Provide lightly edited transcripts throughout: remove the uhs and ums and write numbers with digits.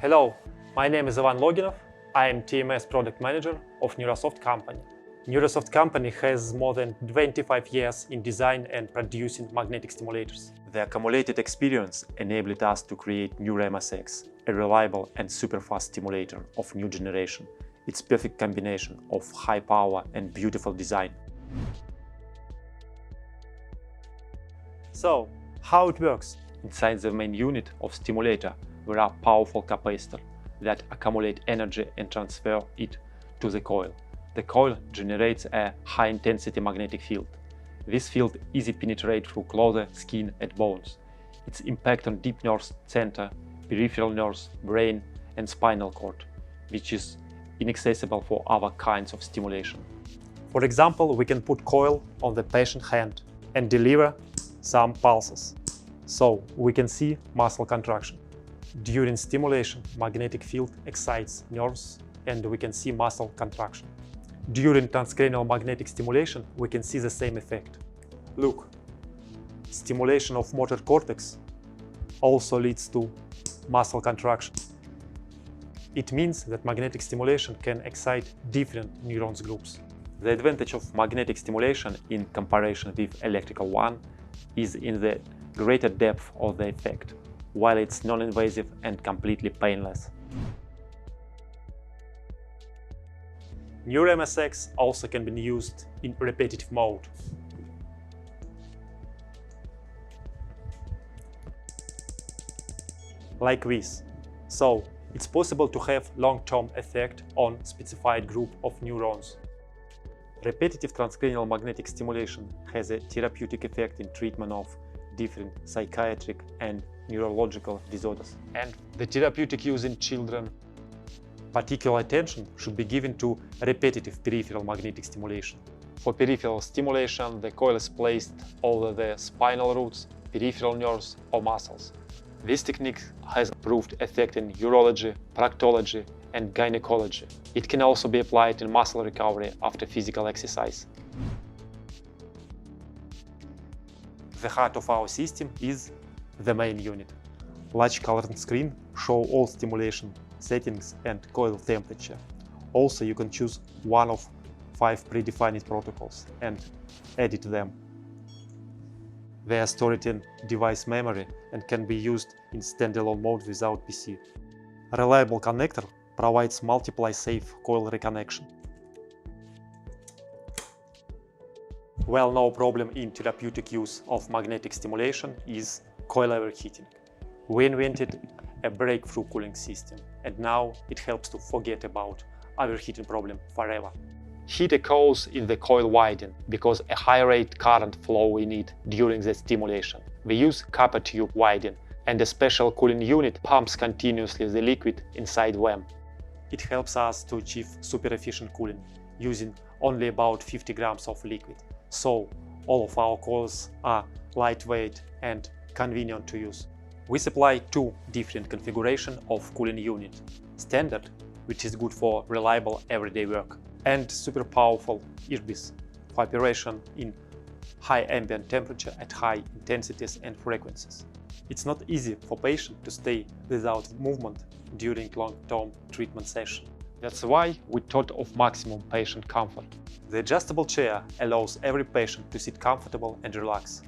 Hello, my name is Ivan Loginov. I am TMS product manager of Neurosoft company. Neurosoft company has more than 25 years in design and producing magnetic stimulators. The accumulated experience enabled us to create Neuro-MSX, a reliable and super fast stimulator of new generation. It's perfect combination of high power and beautiful design. So, how it works? Inside the main unit of stimulator, there are powerful capacitors that accumulate energy and transfer it to the coil. The coil generates a high-intensity magnetic field. This field easily penetrates through closer skin and bones. Its impact on deep nerve center, peripheral nerves, brain and spinal cord, which is inaccessible for other kinds of stimulation. For example, we can put coil on the patient hand and deliver some pulses, so we can see muscle contraction. During stimulation, magnetic field excites nerves and we can see muscle contraction. During transcranial magnetic stimulation, we can see the same effect. Look, stimulation of motor cortex also leads to muscle contraction. It means that magnetic stimulation can excite different neurons groups. The advantage of magnetic stimulation in comparison with electrical one is in the greater depth of the effect, while it's non-invasive and completely painless. Neuro-MSX also can be used in repetitive mode. Like this. So, it's possible to have long-term effect on specified group of neurons. Repetitive transcranial magnetic stimulation has a therapeutic effect in treatment of different psychiatric and neurological disorders. And the therapeutic use in children. Particular attention should be given to repetitive peripheral magnetic stimulation. For peripheral stimulation, the coil is placed over the spinal roots, peripheral nerves or muscles. This technique has proved effect in urology, proctology and gynecology. It can also be applied in muscle recovery after physical exercise. The heart of our system is the main unit. Large colored screen show all stimulation settings and coil temperature. Also, you can choose one of 5 predefined protocols and edit them. They are stored in device memory and can be used in standalone mode without PC. A reliable connector provides multiply safe coil reconnection. Well, no problem in therapeutic use of magnetic stimulation is coil overheating. We invented a breakthrough cooling system, and now it helps to forget about overheating problem forever. Heat occurs in the coil winding because a high rate current flow in it during the stimulation. We use copper tube winding, and a special cooling unit pumps continuously the liquid inside them. It helps us to achieve super efficient cooling using only about 50 grams of liquid. So all of our coils are lightweight and convenient to use. We supply 2 different configurations of cooling unit. Standard, which is good for reliable everyday work, and super powerful IRBIS for operation in high ambient temperature at high intensities and frequencies. It's not easy for patient to stay without movement during long-term treatment session. That's why we thought of maximum patient comfort. The adjustable chair allows every patient to sit comfortable and relax.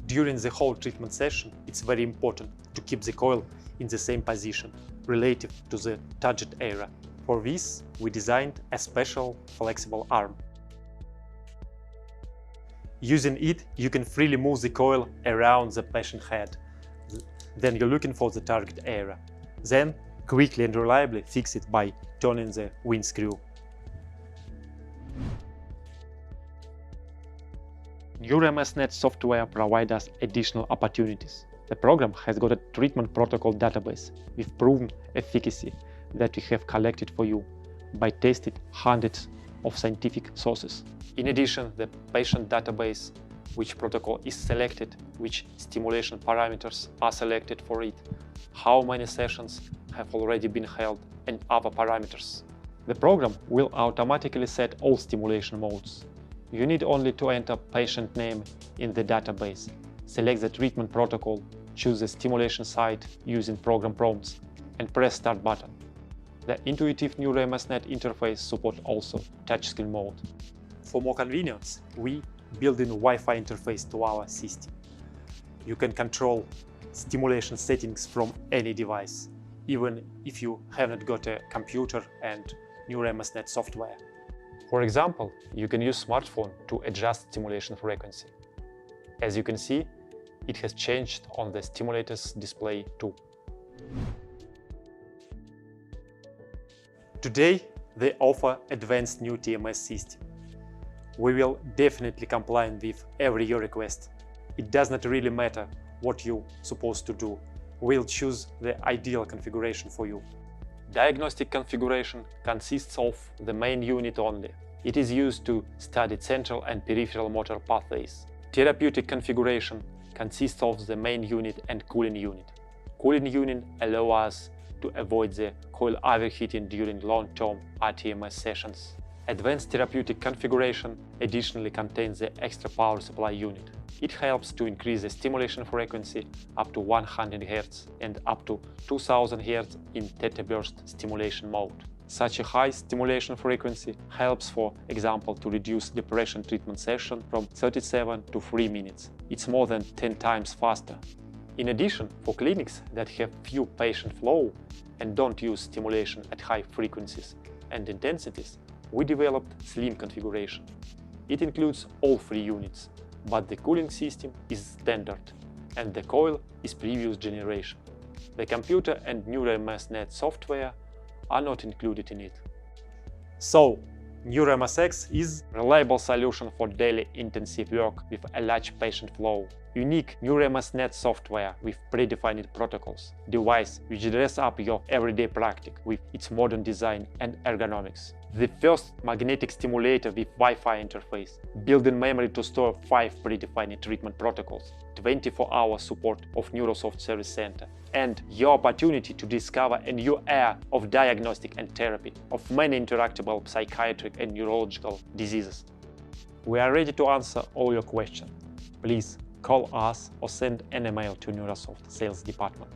During the whole treatment session, it's very important to keep the coil in the same position relative to the target area. For this, we designed a special flexible arm. Using it, you can freely move the coil around the patient head. Then you're looking for the target area. Then, quickly and reliably fix it by turning the wind screw. Neuro-MSX software provides us additional opportunities. The program has got a treatment protocol database with proven efficacy that we have collected for you by tested hundreds of scientific sources. In addition, the patient database, which protocol is selected, which stimulation parameters are selected for it, how many sessions have already been held, and other parameters. The program will automatically set all stimulation modes. You need only to enter patient name in the database, select the treatment protocol, choose the stimulation site using program prompts and press Start button. The intuitive Neuro-MSNet interface supports also touchscreen mode. For more convenience, we build in Wi-Fi interface to our system. You can control stimulation settings from any device, even if you haven't got a computer and Neuro-MSNet software. For example, you can use smartphone to adjust stimulation frequency. As you can see, it has changed on the stimulator's display too. Today, they offer advanced new TMS system. We will definitely comply with every your request. It does not really matter what you're supposed to do. We'll choose the ideal configuration for you. Diagnostic configuration consists of the main unit only. It is used to study central and peripheral motor pathways. Therapeutic configuration consists of the main unit and cooling unit. Cooling unit allows us to avoid the coil overheating during long-term RTMS sessions. Advanced therapeutic configuration additionally contains the extra power supply unit. It helps to increase the stimulation frequency up to 100 Hz and up to 2000 Hz in theta burst stimulation mode. Such a high stimulation frequency helps, for example, to reduce depression treatment session from 37 to 3 minutes. It's more than 10 times faster. In addition, for clinics that have few patient flow and don't use stimulation at high frequencies and intensities, we developed slim configuration. It includes all 3 units, but the cooling system is standard and the coil is previous generation. The computer and Neuro-MSNet software are not included in it. So, Neuro-MSX is a reliable solution for daily intensive work with a large patient flow. Unique Neuro-MSNet software with predefined protocols. Device which dress up your everyday practice with its modern design and ergonomics. The first magnetic stimulator with Wi-Fi interface, built-in memory to store 5 predefined treatment protocols, 24-hour support of Neurosoft Service Center, and your opportunity to discover a new era of diagnostic and therapy of many intractable psychiatric and neurological diseases. We are ready to answer all your questions. Please call us or send an email to Neurosoft Sales Department.